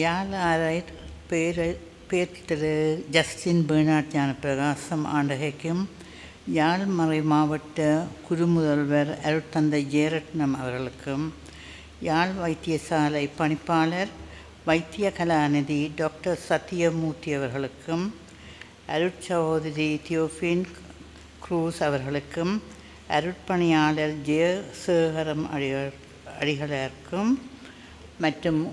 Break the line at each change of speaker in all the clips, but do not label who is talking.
யாழ் பேர் திரு Justin Bernard Gnanaprakasam ஆண்டகைக்கும் யாழ் மறை மாவட்ட குருமுதல்வர் அருட்தந்தை ஜெயரட்னம் அவர்களுக்கும் யாழ் வைத்தியசாலை பணிப்பாளர் வைத்திய கலாநிதி டாக்டர் சத்தியமூர்த்தி அவர்களுக்கும் அருட்சகோதரி தியோஃபின் க்ரூஸ் அவர்களுக்கும் அருட்பணியாளர் ஜெயசேகரம் அடிகளாருக்கும் மற்றும்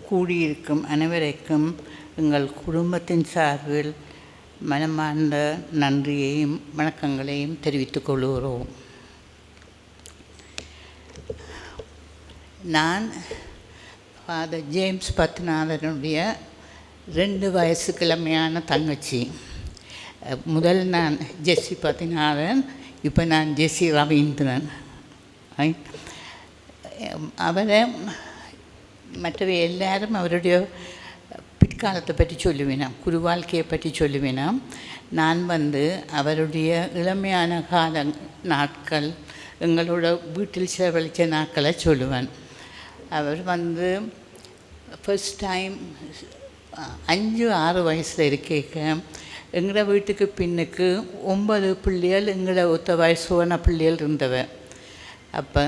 கூடியிருக்கும் அனைவருக்கும் எங்கள் குடும்பத்தின் சார்பில் மனமார்ந்த நன்றியையும் வணக்கங்களையும் தெரிவித்துக் கொள்கிறோம். நான் ஃபாதர் ஜேம்ஸ் பத்நாதனுடைய 2 வயசு கிழமையான தங்கச்சி. முதல் நான் ஜெஸ்ஸி பத்நாதன், இப்போ நான் ஜெஸ்ஸி ரவீந்திரன். அவரை மற்றவை எல்லாரும் அவருடைய பிற்காலத்தை பற்றி சொல்லுவேனாம், குரு வாழ்க்கையை பற்றி சொல்லுவேனாம். நான் அவருடைய இளமையான கால நாட்கள், எங்களோட வீட்டில் செலவழித்த நாட்களை சொல்லுவேன். அவர் ஃபர்ஸ்ட் டைம் 5-6 வயசில் இருக்க எங்களோட வீட்டுக்கு பின்னுக்கு 9 பிள்ளைகள் எங்களை ஒத்த வயசுவான பிள்ளைகள் இருந்தவன். அப்போ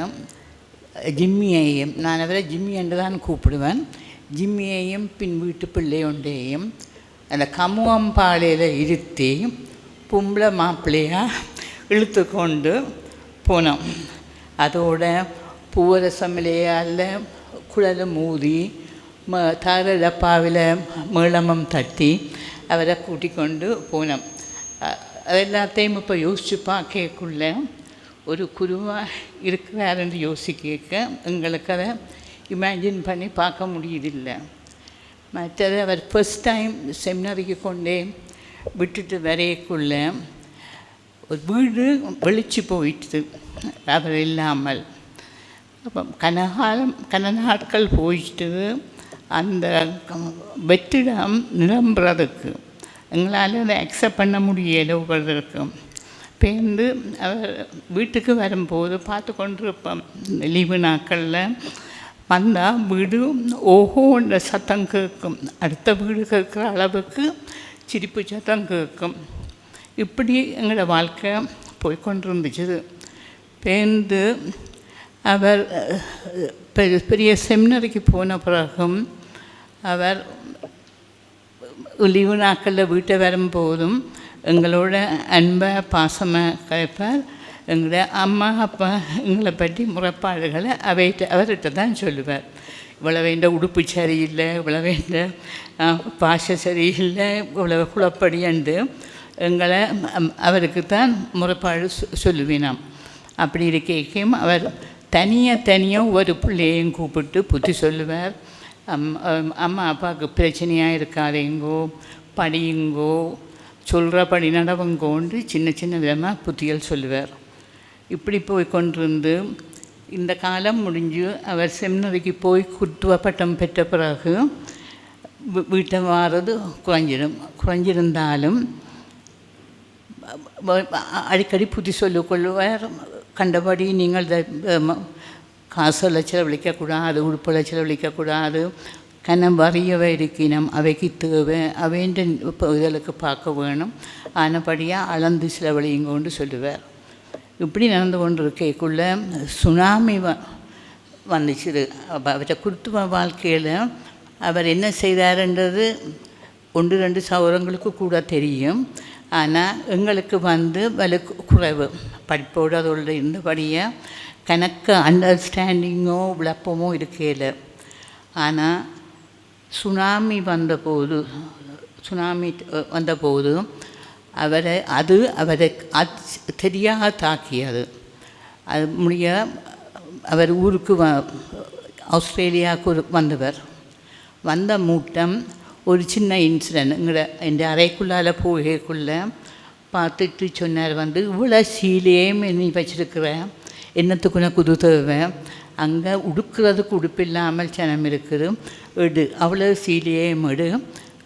ஜிம்மியையும், நான் அவரை ஜிம்மி என்று தான் கூப்பிடுவேன், ஜிம்மியையும் பின் வீட்டு பிள்ளையொண்டையும் அந்த கமுவம்பாளையில் இருத்தி பொம்பளை மாப்பிள்ளையாக இழுத்து கொண்டு போனோம். அதோட பூவரசமிலையால் குழலும் ஊதி தர டப்பாவில் மேளமம் தட்டி அவரை கூட்டிக் கொண்டு போனோம். அது எல்லாத்தையும் இப்போ யோசித்து பார்க்கக்குள்ள ஒரு குருவாக இருக்கிறாருன்னு யோசிக்க எங்களுக்கு அதை இமேஜின் பண்ணி பார்க்க முடியதில்லை. மற்றது அவர் ஃபர்ஸ்ட் டைம் செமினரிக்கு கொண்டே விட்டுட்டு வரையக்குள்ள ஒரு வீடு வெளிச்சு போயிட்டு அவர் இல்லாமல். அப்போ கன நாட்கள் போயிட்டு அந்த வெற்றிடம் நிரம்புறதுக்கு எங்களால் அதை அக்செப்ட் பண்ண முடியலை. ஒவ்வொருத்தருக்கும் பேர்ந்து அவர் வீட்டுக்கு வரும்போது பார்த்து கொண்டிருப்போம். லீவு நாட்களில் வந்தால் வீடு ஓஹோன்ற சத்தம் கேட்கும், அடுத்த வீடு கேட்குற அளவுக்கு சிரிப்பு சத்தம் கேட்கும். இப்படி எங்களோட வாழ்க்கை போய்கொண்டிருந்துச்சு. பேர்ந்து அவர் பெரிய செமினரிக்கு போன பிறகும் அவர் லீவு நாட்களில் வீட்டை வரும்போதும் எங்களோட அன்பை பாசமாக கலைப்பார். எங்களோட அம்மா அப்பா எங்களை பற்றி முறைப்பாடுகளை அவர்கிட்ட தான் சொல்லுவார். இவ்வளோ வேண்ட உடுப்பு சரியில்லை, இவ்வளோ வேண்ட பாஷை சரியில்லை, இவ்வளோ குழப்படியண்டு எங்களை அவருக்கு தான் முறைப்பாடு சொல்லுவேனாம். அப்படி இருக்கையும் அவர் தனியாக ஒரு பிள்ளையும் கூப்பிட்டு புத்தி சொல்லுவார். அம்மா அப்பாவுக்கு பிரச்சனையாக இருக்காதேங்கோ, படியுங்கோ, சொல்கிறபடி நடவுங்கோன்று சின்ன விதமாக புத்திகள் சொல்லுவார். இப்படி போய் கொண்டிருந்து இந்த காலம் முடிஞ்சு அவர் செமினரிக்கு போய் குருத்துவ பட்டம் பெற்ற பிறகு வீட்டை வாரது குறைஞ்சிருந்தாலும் அடிக்கடி புத்தி சொல்லிக்கொள்வார். கண்டபடி நீங்கள் காசெல்லாம் செலவழிக்கக்கூடாது, உடுப்பெல்லாம் செலவழிக்கக்கூடாது, கனம் வறியவை இருக்கினம், அவைக்கு தேவை, அவைன்ற இதழுக்கு பார்க்க வேணும், ஆனபடியாக அளந்து செலவழிங்கொண்டு சொல்லுவார். இப்படி நடந்து கொண்டு இருக்கக்குள்ள சுனாமி வந்துச்சு. அவரை குருத்துவ வாழ்க்கையில் அவர் என்ன செய்தார்ன்றது 1-2 சௌரங்களுக்கு கூட தெரியும். ஆனால் எங்களுக்கு விலை குறைவு, படிப்போடு அதோடு இருந்தபடியாக கணக்கு அண்டர்ஸ்டாண்டிங்கோ விளப்பமோ இருக்கையில். ஆனால் சுனாமி வந்தபோது அவரை தெரியாக தாக்கியது. அது முடிய அவர் ஊருக்கு ஆஸ்திரேலியாவுக்கு வந்த மூட்டம் ஒரு சின்ன இன்சிடென்ட் என் அறைக்குள்ளால் போகக்குள்ள பார்த்துட்டு சொன்னார், இவ்வளோ சீலையும் நீ வச்சுருக்கிறேன், என்னத்துக்கு உனக்கு உதவுவேன், அங்கே உடுக்கிறதுக்கு உடுப்பில்லாமல் ஜனம் இருக்குது, அவ்வளோ சீலையும்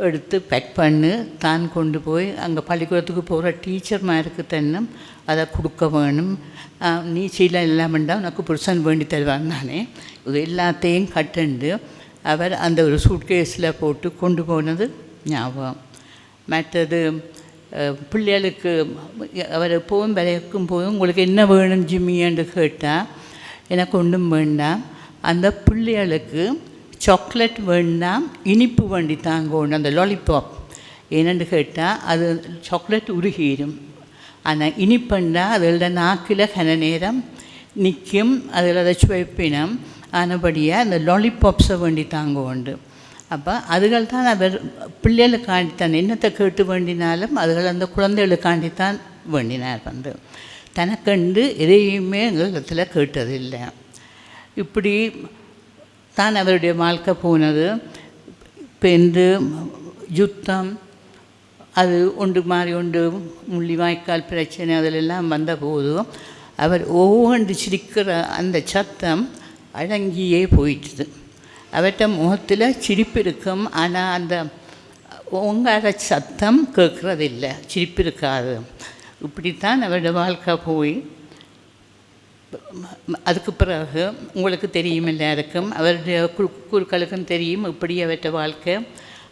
எடுத்து பேக் பண்ணு, தான் கொண்டு போய் அங்கே பள்ளிக்கூடத்துக்கு போகிற டீச்சர்மாருக்கு തന്നെ அதை கொடுக்க வேணும். நீ சீலை இல்லாமண்டா உனக்கு புருஷன் வேண்டி தருவான் தானே, இது எல்லாத்தையும் கட்டுண்டு அவர் அந்த ஒரு சூட்கேஸில் போட்டு கொண்டு போனது ஞாபகம். மற்றது பிள்ளைகளுக்கு அவர் எப்போவும் விளையாக்கும் போதும் உங்களுக்கு என்ன வேணும் ஜிம்மின்னு கேட்டால் எனக்கு ஒன்றும் வேண்டாம், அந்த பிள்ளைகளுக்கு சாக்லேட் வேண்டாம், இனிப்பு வேண்டி தாங்கணும், அந்த லாலிபாப். ஏனென்று கேட்டால் அது சாக்லேட் உருகிடும், ஆனால் இனிப்புண்டா அதில் நாக்கில் கன நேரம் நிற்கும், அதில் அதை சுவைப்பினம். ஆனபடியாக அந்த லாலிபாப்ஸை வேண்டி தாங்க உண்டு. அப்போ அதுகள் தான் அவர் பிள்ளைகளுக்காண்டித்தான் என்னத்தை கேட்டு வேண்டினாலும் அதுகள் அந்த குழந்தைகளுக்காண்டித்தான் வேண்டினார். தனக்கண்டு எதையுமே எங்களிடத்தில் கேட்டதில்லை. இப்படி தான் அவருடைய வாழ்க்கை போனது. இப்போ இந்த யுத்தம் அது ஒன்று மாறி ஒன்று முள்ளிவாய்க்கால் பிரச்சனை அதிலெல்லாம் வந்தபோதும் அவர் ஒவ்வொன்று சிரிக்கிற அந்த சத்தம் அடங்கியே போயிட்டுது. அவர்கிட்ட முகத்தில் சிரிப்பு இருக்கும், ஆனால் அந்த ஓங்கார சத்தம் கேட்குறதில்லை, சிரிப்பு இருக்காது. இப்படித்தான் அவருடைய வாழ்க்கை போய் அதுக்கு பிறகு உங்களுக்கு தெரியும், எல்லாருக்கும் அவருடைய குருக்களுக்கும் தெரியும் இப்படி அவர்கிட்ட வாழ்க்கை.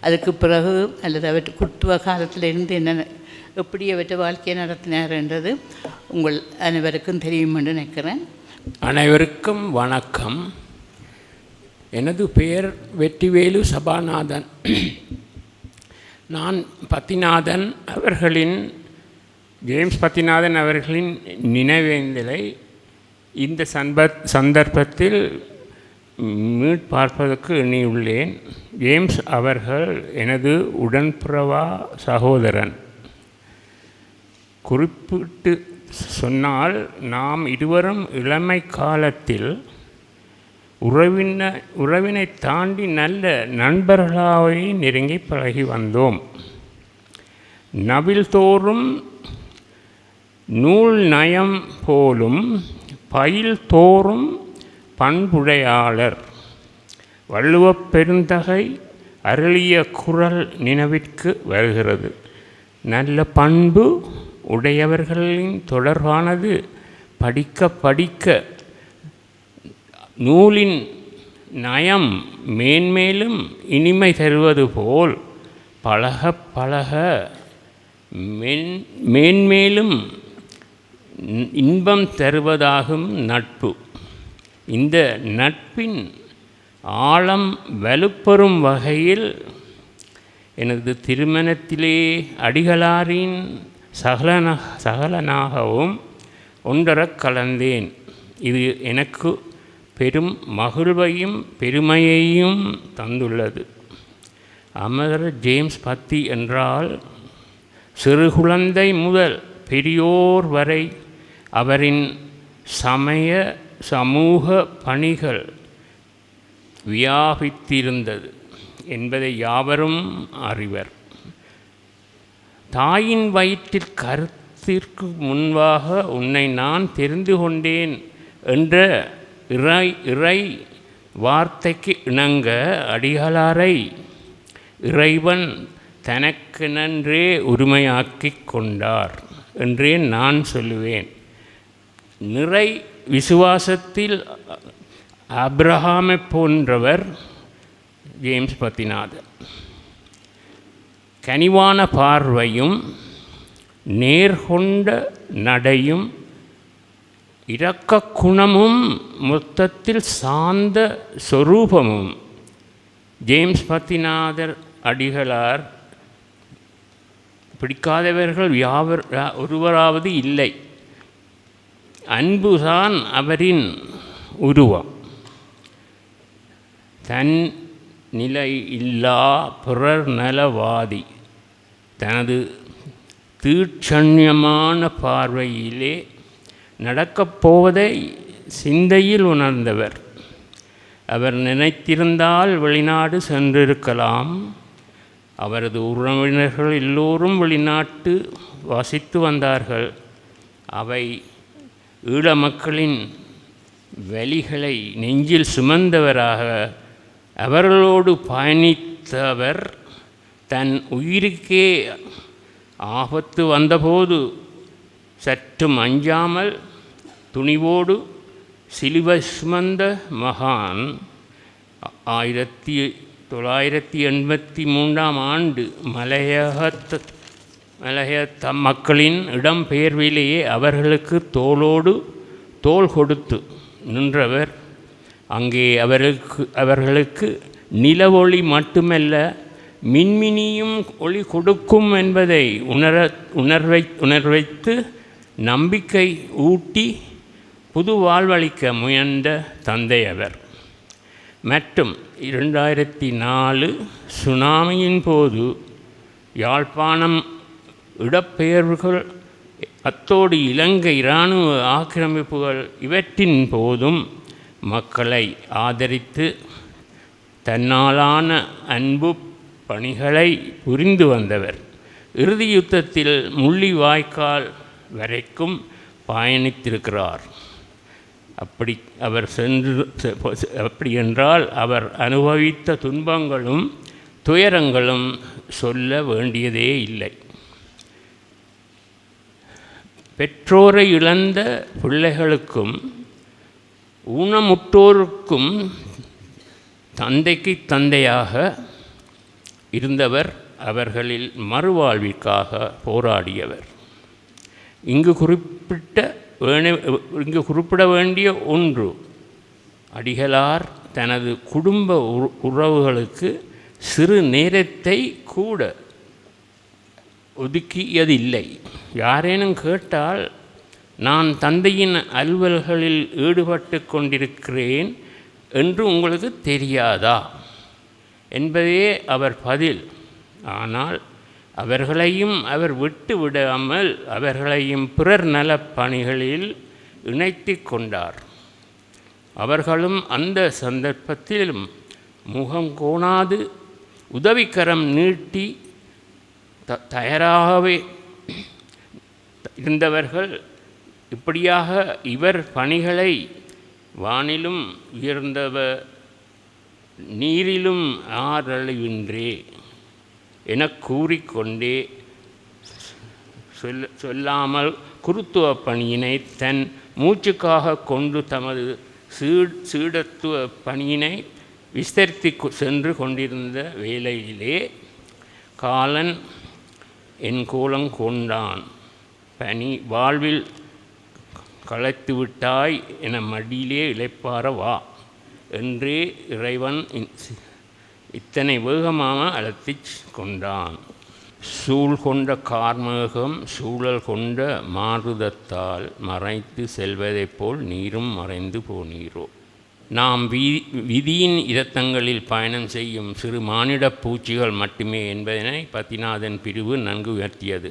அதுக்கு பிறகு அல்லது அவற்றை குட்டுவ காலத்திலிருந்து என்ன எப்படி அவற்றை வாழ்க்கையை நடத்தினார்ன்றது உங்கள் அனைவருக்கும் தெரியும் என்று நினைக்கிறேன்.
அனைவருக்கும் வணக்கம். எனது பெயர் வெற்றிவேலு சபாநாதன். நான் பத்திநாதன் அவர்களின் ஜேம்ஸ் பத்திநாதன் அவர்களின் நினைவேந்தலை இந்த சந்தர்ப்பத்தில் மீட்பார்ப்பதற்கு எண்ணியுள்ளேன். ஜேம்ஸ் அவர்கள் எனது உடன்பிறவா சகோதரன். குறிப்பிட்டு சொன்னால் நாம் இருவரும் இளமை காலத்தில் உறவினை தாண்டி நல்ல நண்பர்களாகவே நெருங்கி பழகி வந்தோம். நவில் தோறும் நூல் நயம் போலும் பயில் தோறும் பண்புடையாளர். வள்ளுவப் பெருந்தகை அருளிய குறள் நினைவிற்கு வருகிறது. நல்ல பண்பு உடையவர்களின் தொடர்பானது படிக்க படிக்க நூலின் நயம் மேன்மேலும் இனிமை தருவது போல் பழக பழக மேன்மேலும் இன்பம் தருவதாகும் நட்பு. இந்த நட்பின் ஆழம் வலுப்பெறும் வகையில் எனது திருமணத்திலே அடிகளாரின் சகலனாகவும் ஒன்றரக் கலந்தேன். இது எனக்கு பெரும் மகிழ்வையும் பெருமையையும் தந்துள்ளது. அமரர் ஜேம்ஸ் பத்தி என்றால் சிறுகுழந்தை முதல் பெரியோர் வரை அவரின் சமய சமூக பணிகள் வியாபித்திருந்தது என்பதை யாவரும் அறிவர். தாயின் வயிற்றில் கருத்திற்கு முன்பாக உன்னை நான் தெரிந்து கொண்டேன் என்ற இறை வார்த்தைக்கு இணங்க அடிகளாரை இறைவன் தனக்கெனன்றே உரிமையாக்கி கொண்டார் என்றே நான் சொல்லுவேன். நிறை விசுவாசத்தில் ஆபிரகாமை போன்றவர் ஜேம்ஸ் பத்திநாதன். கனிவான பார்வையும் நேர்கொண்ட நடையும் இரக்க குணமும் மொத்தத்தில் சாந்த சொரூபமும் ஜேம்ஸ் பத்திநாதர் அடிகளார் பிடிக்காதவர்கள் ஒருவராவது இல்லை. அன்புதான் அவரின் உருவம். தன் நிலை இல்லா பிறர் நலவாதி. தனது தீட்சண்யமான பார்வையிலே நடக்கப் போவதை சிந்தையில் உணர்ந்தவர். அவர் நினைத்திருந்தால் வெளிநாடு சென்றிருக்கலாம். அவரது உறவினர்கள் எல்லோரும் வெளிநாட்டு வசித்து வந்தார்கள். அவை ஈழ மக்களின் வலிகளை நெஞ்சில் சுமந்தவராக அவர்களோடு பயணித்தவர் தன் உயிருக்கே ஆபத்து வந்தபோது சற்றும் அஞ்சாமல் துணிவோடு சிலுவை சுமந்த மகான் 1983 ஆண்டு மலையக மக்களின் இடம்பெயர்விலேயே அவர்களுக்கு தோளோடு தோள் கொடுத்து நின்றவர். அங்கே அவர்களுக்கு நிலவொளி மட்டுமல்ல மின்மினியும் ஒளி கொடுக்கும் என்பதை உணர்வைத்து நம்பிக்கை ஊட்டி புது வாழ்வளிக்க முயன்ற தந்தை அவர். மற்றும் 2004 சுனாமியின் போது யாழ்ப்பாணம் இடப்பெயர்வுகள் அத்தோடு இலங்கை இராணுவ ஆக்கிரமிப்புகள் இவற்றின் போதும் மக்களை ஆதரித்து தன்னாலான அன்பு பணிகளை புரிந்து வந்தவர். இறுதி யுத்தத்தில் முள்ளிவாய்க்கால் வரைக்கும் பயணித்திருக்கிறார். அப்படி என்றால் அவர் அனுபவித்த துன்பங்களும் துயரங்களும் சொல்ல வேண்டியதே இல்லை. பெற்றோரை இழந்த பிள்ளைகளுக்கும் ஊனமுற்றோருக்கும் தந்தைக்கு தந்தையாக இருந்தவர். அவர்களில் மறுவாழ்விற்காக போராடியவர். இங்கு குறிப்பிட வேண்டிய ஒன்று, அடிகளார் தனது குடும்ப உறவுகளுக்கு சிறு நேரத்தை கூட ஒதுக்கியதில்லை. யாரேனும் கேட்டால் நான் தந்தையின் அலுவல்களில் ஈடுபட்டு கொண்டிருக்கிறேன் என்று உங்களுக்கு தெரியாதா என்பதே அவர் பதில். ஆனால் அவர்களையும் அவர் விட்டு விடாமல் அவர்களையும் பிறர் நலப் பணிகளில் இணைத்து கொண்டார். அவர்களும் அந்த சந்தர்ப்பத்திலும் முகம் கோணாது உதவிக்கரம் நீட்டி தயாராகவே இருந்தவர்கள். இப்படியாக இவர் பணிகளை வானிலும் உயர்ந்தவர் நீரிலும் ஆறழிவின்றே என கூறிக்கொண்டே சொல்லாமல் குருத்துவ பணியினை தன் மூச்சுக்காக கொண்டு தமது சீடத்துவ பணியினை விஸ்தரித்து சென்று கொண்டிருந்த வேளையிலே காலன் என் கோலம் கொண்டான், பனி வாழ்வில் களைத்து விட்டாய் என மடியிலே இளைப்பார வா என்றே இறைவன் இத்தனை வேகமாக அழைத்து கொண்டான். சூழ் கொண்ட கார்மேகம் சூழல் கொண்ட மாருதத்தால் மறைத்து செல்வதைப் போல் நீரும் மறைந்து போனீரோ. நாம் விதியின் இரத்தங்களில் பயணம் செய்யும் சிறு மானிட பூச்சிகள் மட்டுமே என்பதனை பத்திநாதன் பிரிவு நன்கு உயர்த்தியது.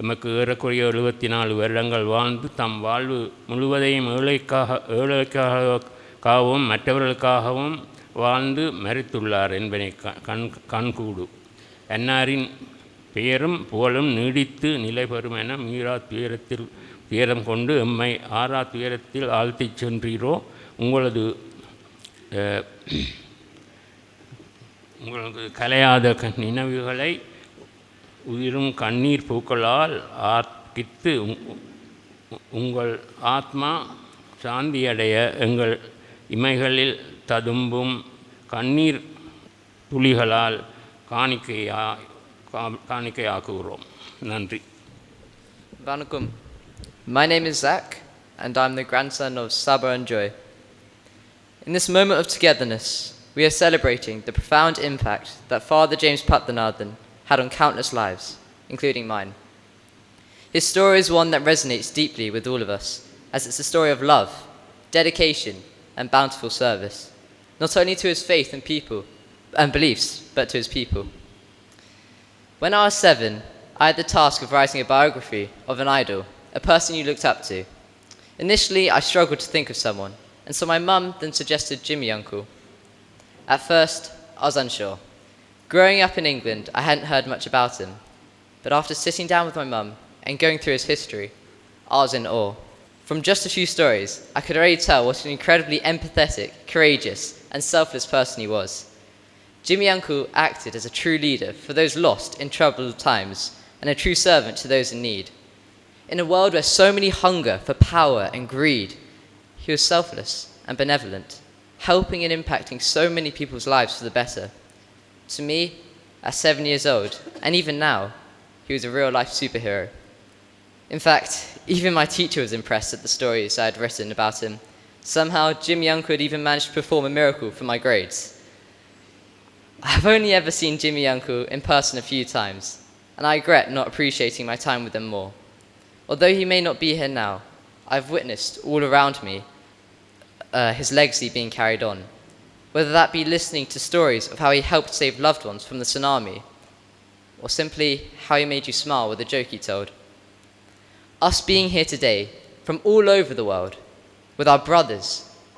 எமக்கு ஏறக்குறைய 74 வருடங்கள் வாழ்ந்து தம் வாழ்வு முழுவதையும் ஏழைக்காகவும் மற்றவர்களுக்காகவும் வாழ்ந்து மறித்துள்ளார் என்பதை கண்கூடு. அன்னாரின் பெயரும் புகழும் நீடித்து நிலை பெறும் என மீரா துயரம் கொண்டு எம்மை ஆறா துயரத்தில் ஆழ்த்திச் சென்றீரோ. உங்களது கலையாத நினைவுகளை உயிரும் கண்ணீர் பூக்களால் ஆர்க்கித்து உங்கள் ஆத்மா சாந்தியடைய எங்கள் இமைகளில் ததும்பும் கண்ணீர் துளிகளால் காணிக்கையாக்குகிறோம். நன்றி.
Vanakkam. My name is Zach, and I'm the grandson of Saba and Joy. In this moment of togetherness, we are celebrating the profound impact that Father James Pathanathan had on countless lives, including mine. His story is one that resonates deeply with all of us, as it's a story of love, dedication, and bountiful service, not only to his faith and people and beliefs, but to his people. When I was 7, I had the task of writing a biography of an idol, a person you looked up to. Initially, I struggled to think of someone, and so my mum then suggested Jimmy Uncle. At first, I was unsure. Growing up in England, I hadn't heard much about him, but after sitting down with my mum and going through his history, I was in awe. From just a few stories, I could already tell what an incredibly empathetic, courageous, and selfless person he was. Jimmy Uncle acted as a true leader for those lost in troubled times and a true servant to those in need. In a world where so many hunger for power and greed, he was selfless and benevolent. helping and impacting so many people's lives for the better. To me, at 7 years old, and even now, he was a real-life superhero. In fact, even my teacher was impressed at the stories I had written about him. Somehow, Jimmy Uncle had even managed to perform a miracle for my grades. I've only ever seen Jimmy Uncle in person a few times, and I regret not appreciating my time with him more. Although he may not be here now, I've witnessed all around me his legacy being carried on, whether that be listening to stories of how he helped save loved ones from the tsunami, or simply how he made you smile with a joke he told. Us being here today, from all over the world, with our brothers,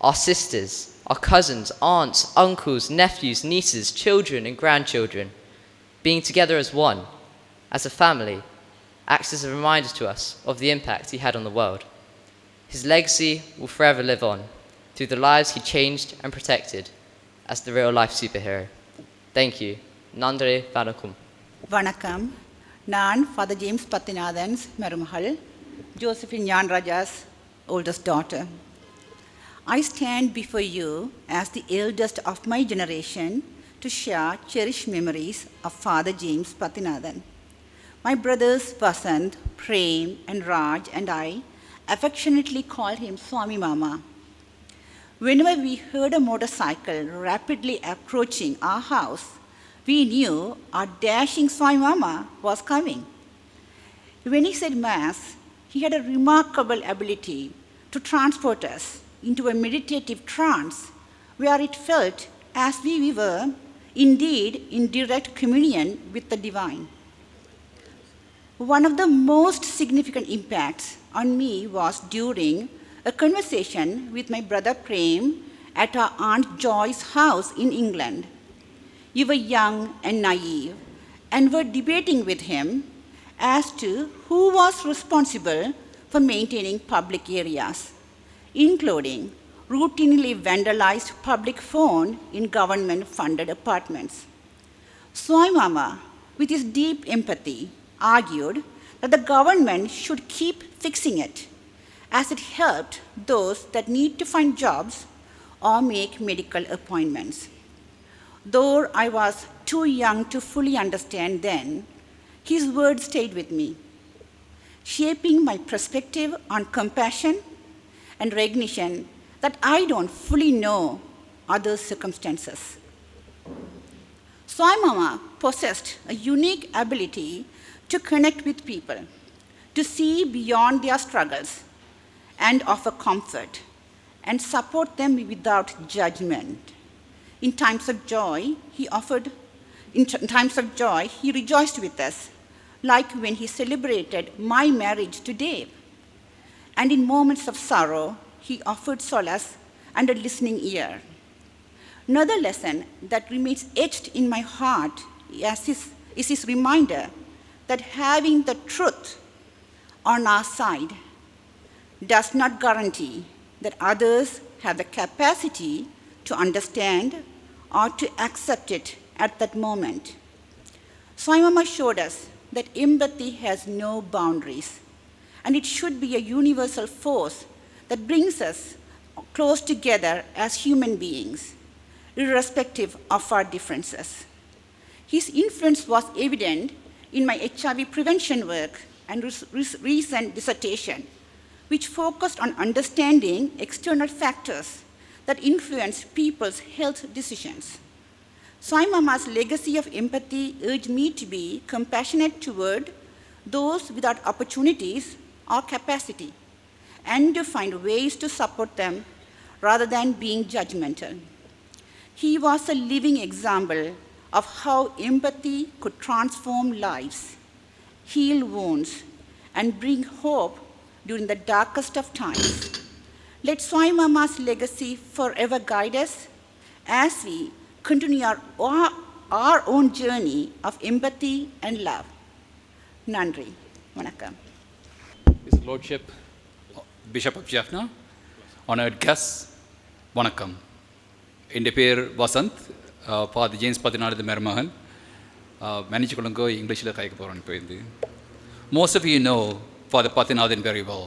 our sisters, our cousins, aunts, uncles, nephews, nieces, children and grandchildren, being together as one, as a family, acts as a reminder to us of the impact he had on the world. His legacy will forever live on through the lives he changed and protected as the real-life superhero. Thank you. Nandre Vanakum.
வணக்கம் நான் father James பத்திநாதன்ஸ் மருமகள் Josephine Gyan ராஜா's oldest daughter. I stand before you as the eldest of my generation to share cherished memories of Father James Pathinathan. My brothers Vasant, Prem and Raj and I affectionately called him Swami Mama. Whenever we heard a motorcycle rapidly approaching our house, we knew our dashing Swami Mama was coming. When he said Mass, he had a remarkable ability to transport us into a meditative trance where it felt as we were indeed in direct communion with the divine. One of the most significant impacts on me was during a conversation with my brother Prem at our Aunt Joy's house in England. You were young and naive and were debating with him as to who was responsible for maintaining public areas, including routinely vandalized public phone in government-funded apartments. Swami Mama, with his deep empathy, argued that the government should keep fixing it, as it helped those that need to find jobs or make medical appointments. Though I was too young to fully understand then, his words stayed with me, shaping my perspective on compassion and recognition that I don't fully know others' circumstances. Swami Mama possessed a unique ability to connect with people, to see beyond their struggles and offer comfort and support them without judgment. In times of joy, he rejoiced with us, like when he celebrated my marriage to Dave. And in moments of sorrow, he offered solace and a listening ear. Another lesson that remains etched in my heart is his reminder that having the truth on our side does not guarantee that others have the capacity to understand or to accept it at that moment. Swami Mama showed us that empathy has no boundaries, and it should be a universal force that brings us close together as human beings, irrespective of our differences. His influence was evident in my HIV prevention work and recent dissertation, which focused on understanding external factors that influence people's health decisions. Swami Mama's legacy of empathy urged me to be compassionate toward those without opportunities or capacity, and to find ways to support them rather than being judgmental. He was a living example of how empathy could transform lives, heal wounds, and bring hope during the darkest of times. Let Swami Mama's legacy forever guide us as we continue our own journey of empathy and love. Nandri. Vanakkam.
His Lordship, Bishop of Jaffna, honored guests, Vanakkam. என் பேர் Vasanth father James Pathinathan மருமகன் manage கொள்ளுங்கோ இங்கிலீஷில் கைக்க போகிறோன்னு போயிருந்து. Most of you know Father Pathinathan very well.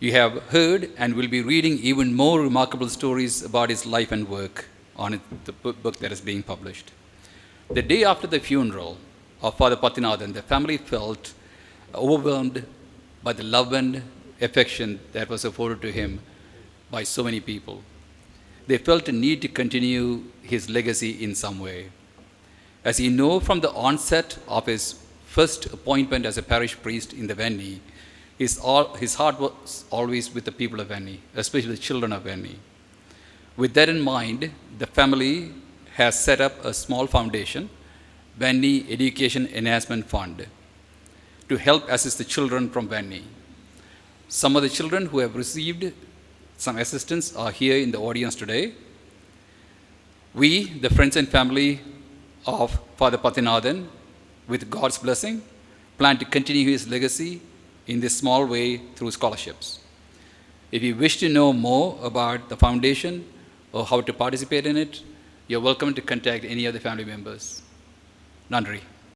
You have heard and will be reading even more remarkable stories about his life and work on the book that is being published. The day after the funeral of Father Pathinathan, the family felt overwhelmed by the love and affection that was afforded to him by so many people. They felt a need to continue his legacy in some way. As you know, from the onset of his first appointment as a parish priest in the Venni, his heart was always with the people of Venni, especially the children of Venni. With that in mind, the family has set up a small foundation, Venni Education Enhancement Fund, to help assist the children from Venni. Some of the children who have received some assistance are here in the audience today. We, the friends and family of Father Pathinathan, with God's blessing, plan to continue his legacy in this small way through scholarships. If you wish to know more about the foundation or how to participate in it, you're welcome to contact any of the family members. Nandri.